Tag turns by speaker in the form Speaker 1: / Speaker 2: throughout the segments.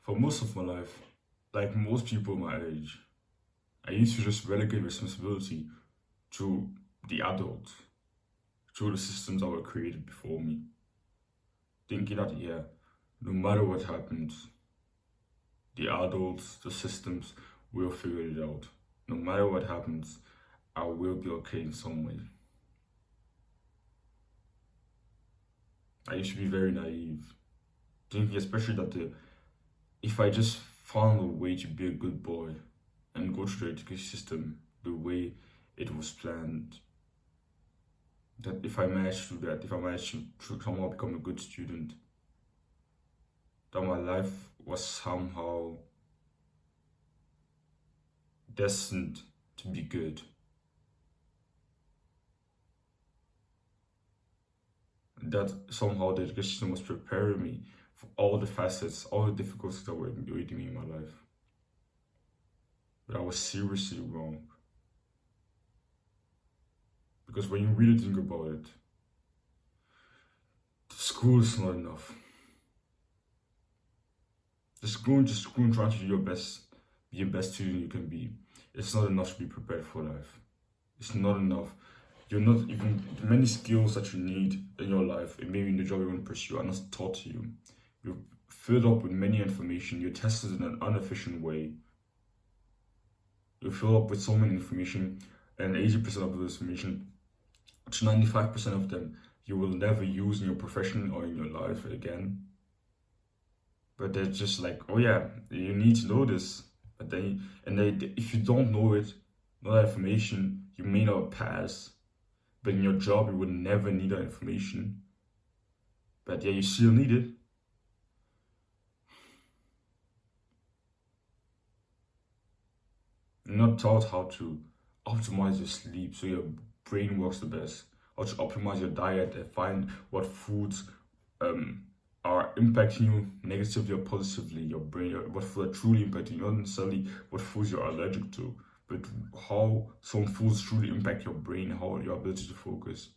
Speaker 1: For most of my life, like most people my age, I used to just relegate responsibility to the adults, to the systems that were created before me, thinking that, yeah, no matter what happens, the adults, the systems will figure it out. No matter what happens, I will be okay in some way. I used to be very naive, thinking especially that if I just found a way to be a good boy and go through the education system the way it was planned, that if I managed to do that, if I managed to somehow become a good student, that my life was somehow destined to be good. That somehow the education system was preparing me for all the facets, all the difficulties that were awaiting me in my life. But I was seriously wrong. Because when you really think about it, school is not enough. Just go and try to do your best, be the best student you can be. It's not enough to be prepared for life. It's not enough. You're not even many skills that you need in your life and maybe in the job you want to pursue are not taught to you. You're filled up with many information. You're tested in an inefficient way. You're filled up with so many information, and 80% of this information, to 95% of them, you will never use in your profession or in your life again. But they're just like, oh yeah, you need to know this. But if you don't know it, know that information, you may not pass. But in your job, you would never need that information. But yeah, you still need it. You're not taught how to optimize your sleep so your brain works the best, how to optimize your diet and find what foods are impacting you negatively or positively, your brain, what foods are truly impacting you, not necessarily what foods you're allergic to, but how some foods truly impact your brain, how your ability to focus.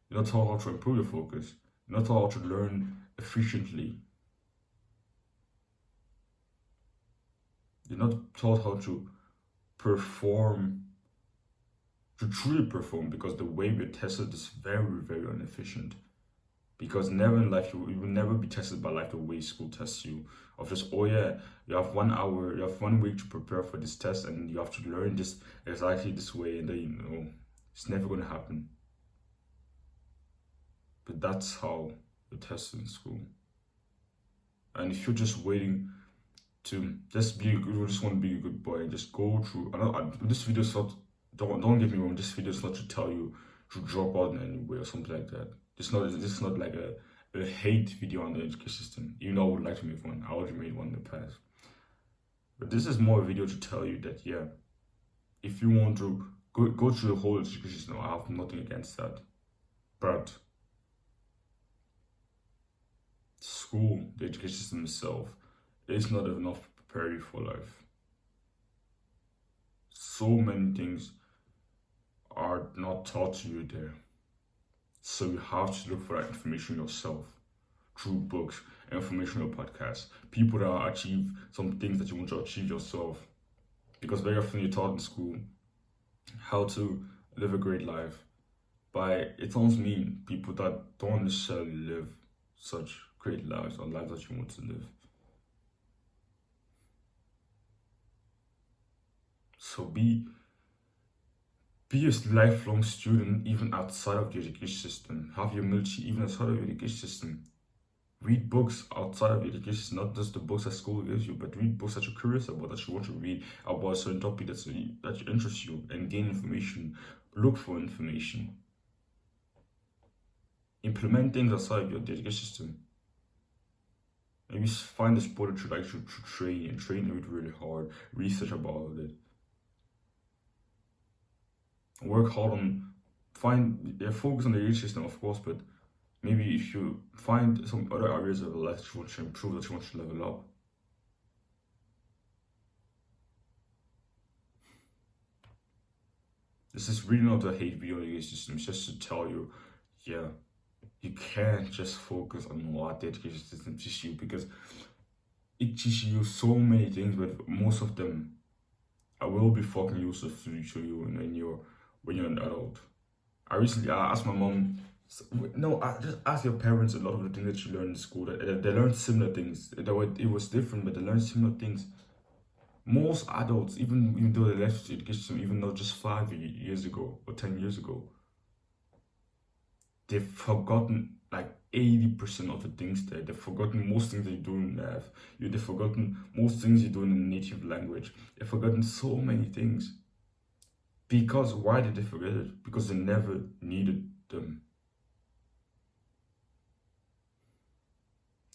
Speaker 1: You're not taught how to improve your focus. You're not taught how to learn efficiently. You're not taught how to perform, to truly perform, because the way we're tested is very, very inefficient. Because never in life, you will never be tested by life the way school tests you. Of just, oh yeah, you have 1 hour, you have 1 week to prepare for this test and you have to learn this exactly this way, and then it's never going to happen. But that's how you're tested in school. And if you're just waiting to just be, you just want to be a good boy and just go through. This video is not. Don't get me wrong. This video is not to tell you to drop out in any way or something like that. This is not like a hate video on the education system. Even though I would like to make one, I already made one in the past. But this is more a video to tell you that yeah, if you want to go through the whole education system, I have nothing against that. But school, the education system itself, is not enough to prepare you for life. So many things are not taught to you there. So you have to look for that information yourself through books, informational podcasts, people that achieve some things that you want to achieve yourself. Because very often you're taught in school how to live a great life by, it sounds mean, people that don't necessarily live such great lives or lives that you want to live. So be a lifelong student even outside of the education system. Have humility even outside of the education system. Read books outside of the education system, not just the books that school gives you, but read books that you're curious about, that you want to read about a certain topic that interests you, and gain information. Look for information. Implement things outside of the education system. Maybe find a sport that you like to train and train it really hard. Research about it. Work hard on focus on the education system, of course, but maybe if you find some other areas of life that you want to improve, that you want to level up. This is really not a hate video on the education system. It's just to tell you, yeah, you can't just focus on what the education system teaches you, because it teaches you so many things, but most of them will be fucking useless to you when you're an adult. I asked my mom. No, I just ask your parents a lot of the things that you learn in school. That they learned similar things. It was different, but they learned similar things. Most adults, even though they left education, even though just 5 years ago or 10 years ago, they've forgotten like 80% of the things there. They've forgotten most things they do in math. They've forgotten most things you do in a native language. They've forgotten so many things. Because why did they forget it? Because they never needed them.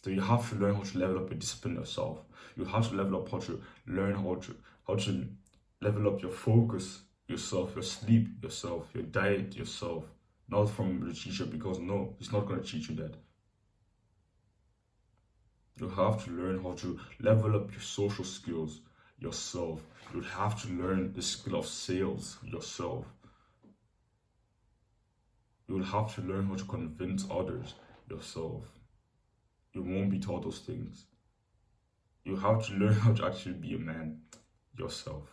Speaker 1: So you have to learn how to level up your discipline yourself. You have to level up how to learn how to level up your focus yourself, your sleep yourself, your diet yourself. Not from the teacher, because no, he's not gonna teach you that. You have to learn how to level up your social skills yourself. You have to learn the skill of sales yourself. You will have to learn how to convince others yourself. You won't be taught those things. You have to learn how to actually be a man yourself.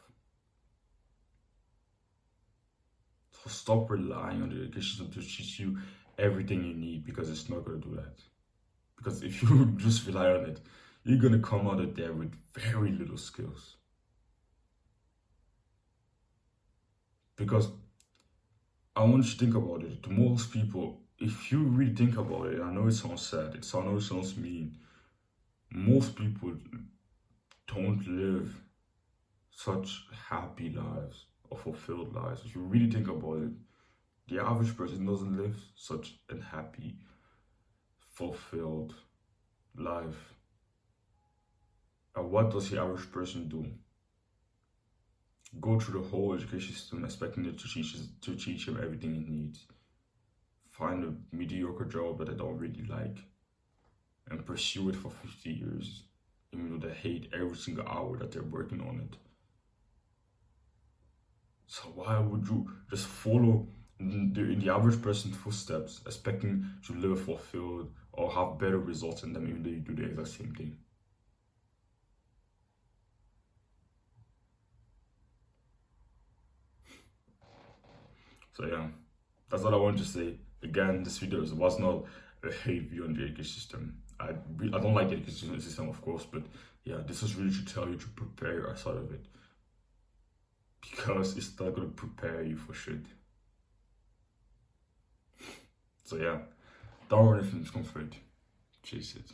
Speaker 1: So stop relying on the education to teach you everything you need, because it's not going to do that. Because if you just rely on it, you're going to come out of there with very little skills. Because I want you to think about it. To most people, if you really think about it, I know it sounds sad, I know it sounds mean, most people don't live such happy lives or fulfilled lives. If you really think about it, the average person doesn't live such a happy, fulfilled life. And what does the average person do? Go through the whole education system expecting it to teach him everything he needs. Find a mediocre job that they don't really like and pursue it for 50 years, even though they hate every single hour that they're working on it. So why would you just follow the average person's footsteps, expecting to live fulfilled or have better results than them, even though you do the exact same thing? So yeah, that's what I wanted to say. Again, this video was not a hate view on the education system. I don't like the education system, of course, but yeah, this was really to tell you to prepare yourself of it, because it's not going to prepare you for shit. So yeah, don't run from discomfort, chase it.